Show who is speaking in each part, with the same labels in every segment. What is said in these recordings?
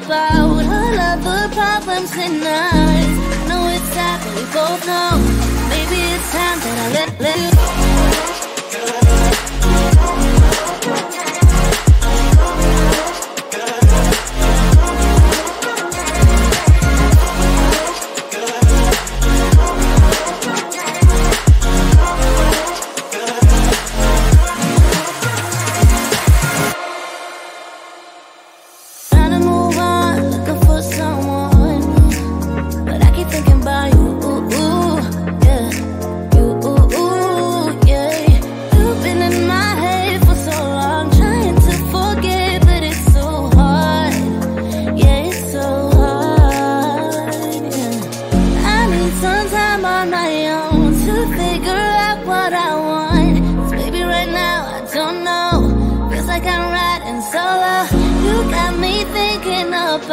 Speaker 1: about all of the problems in us. I know it's sad, but we both know maybe it's time that I let you.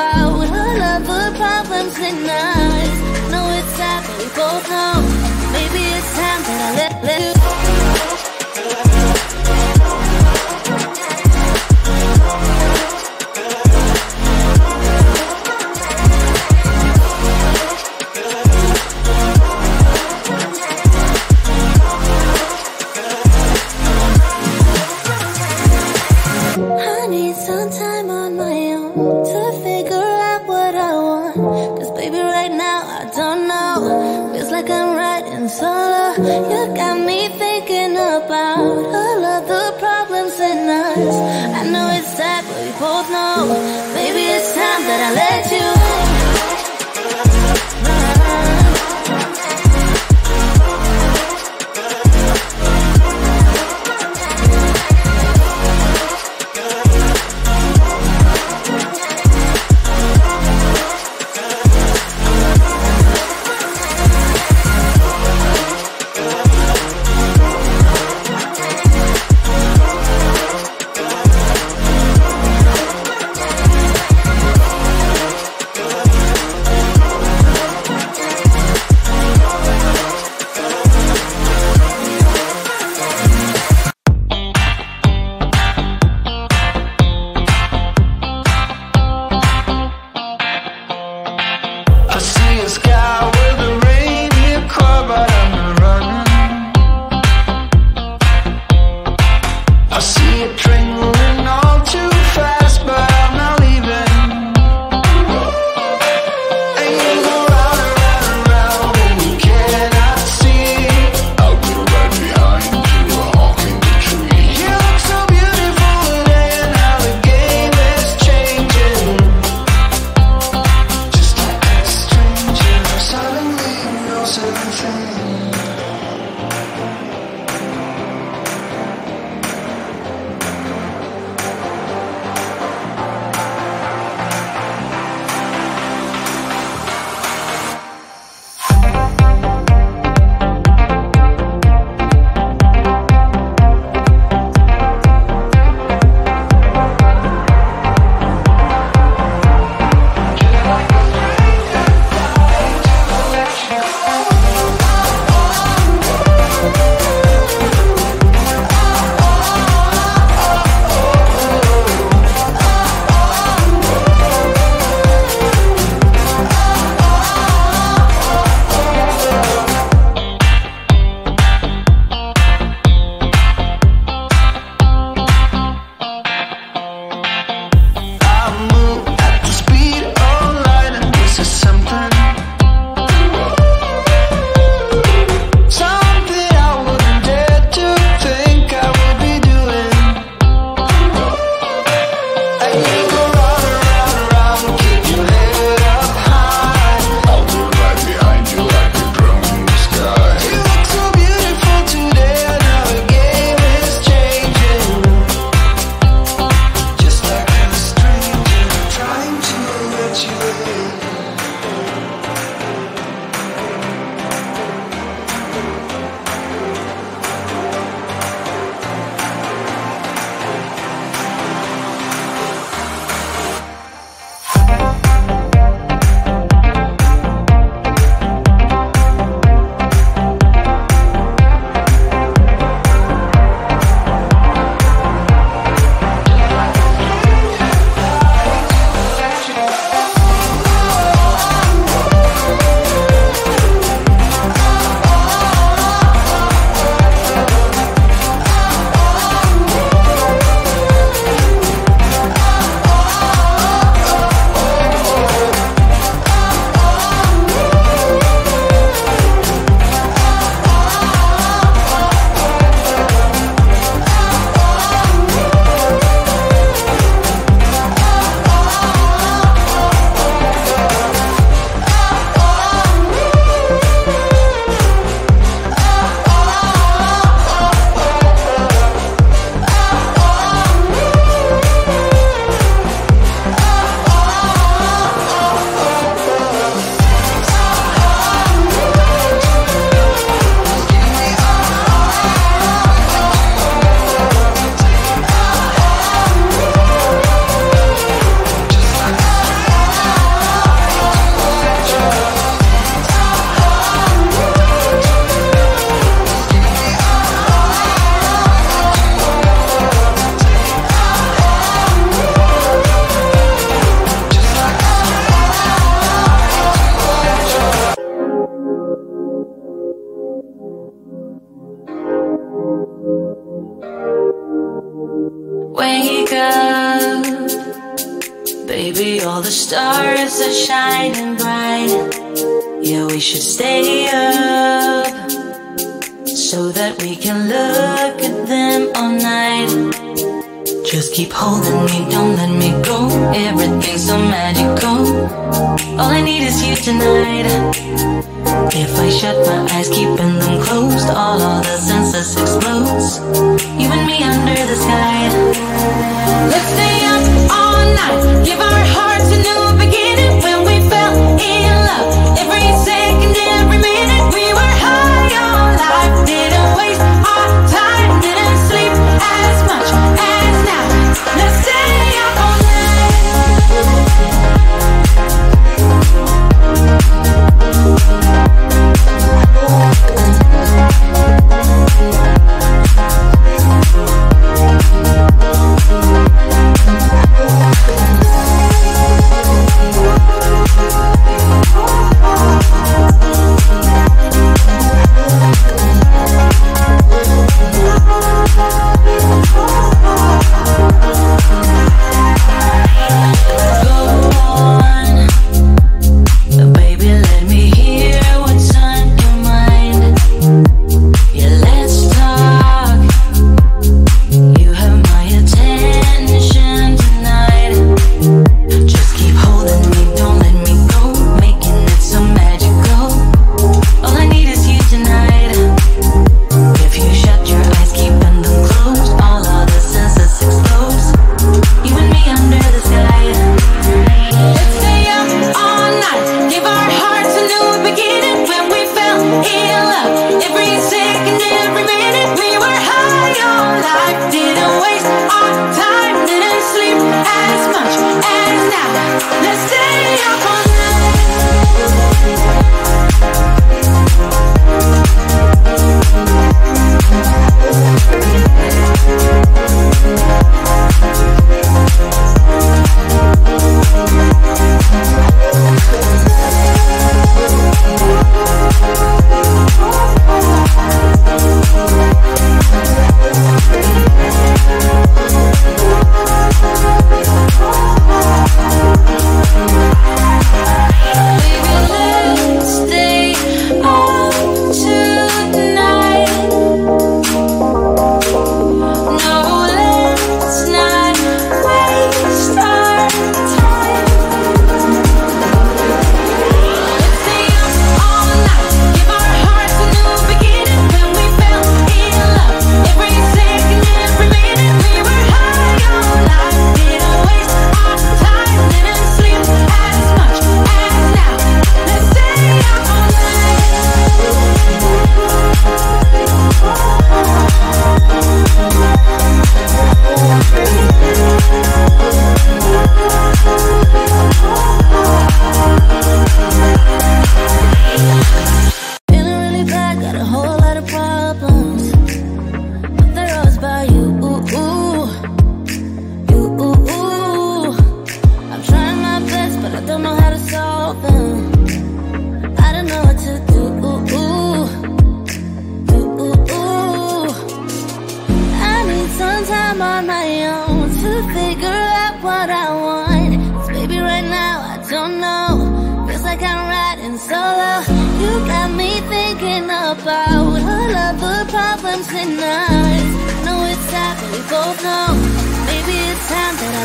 Speaker 1: About all of the problems in us. I know it's sad, but we both know maybe it's time that I let you. I need some time on my own to figure out what I want. Cause baby right now I don't know. Feels like I'm riding solo. You got me thinking about all of the problems in us. I know it's sad, but we both know maybe it's time that I let you. the stars are shining bright. Yeah, we should stay up so that we can look at them all night. Just keep holding me, don't let me go. Everything's so magical. All I need is you tonight. If I shut my eyes, keeping them closed, all the senses explodes. You and me under the sky. Let's stay up all night, give our hearts a new beginning. When we fell in love, every second, every minute, we were high on life. Didn't waste our time, didn't sleep as much as now. Let's stay up all night.
Speaker 2: about all of the problems and nights. No, it's sad, but we both know maybe it's time that I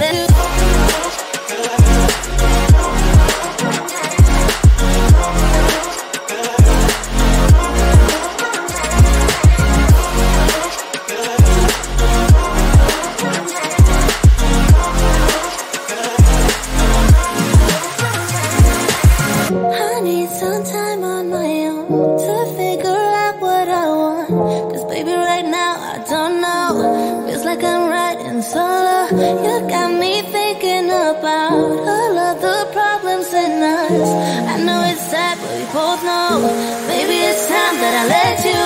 Speaker 2: let you go.
Speaker 1: like I'm riding solo. You got me thinking about all of the problems in us. I know it's sad, but we both know, baby, it's time that I let you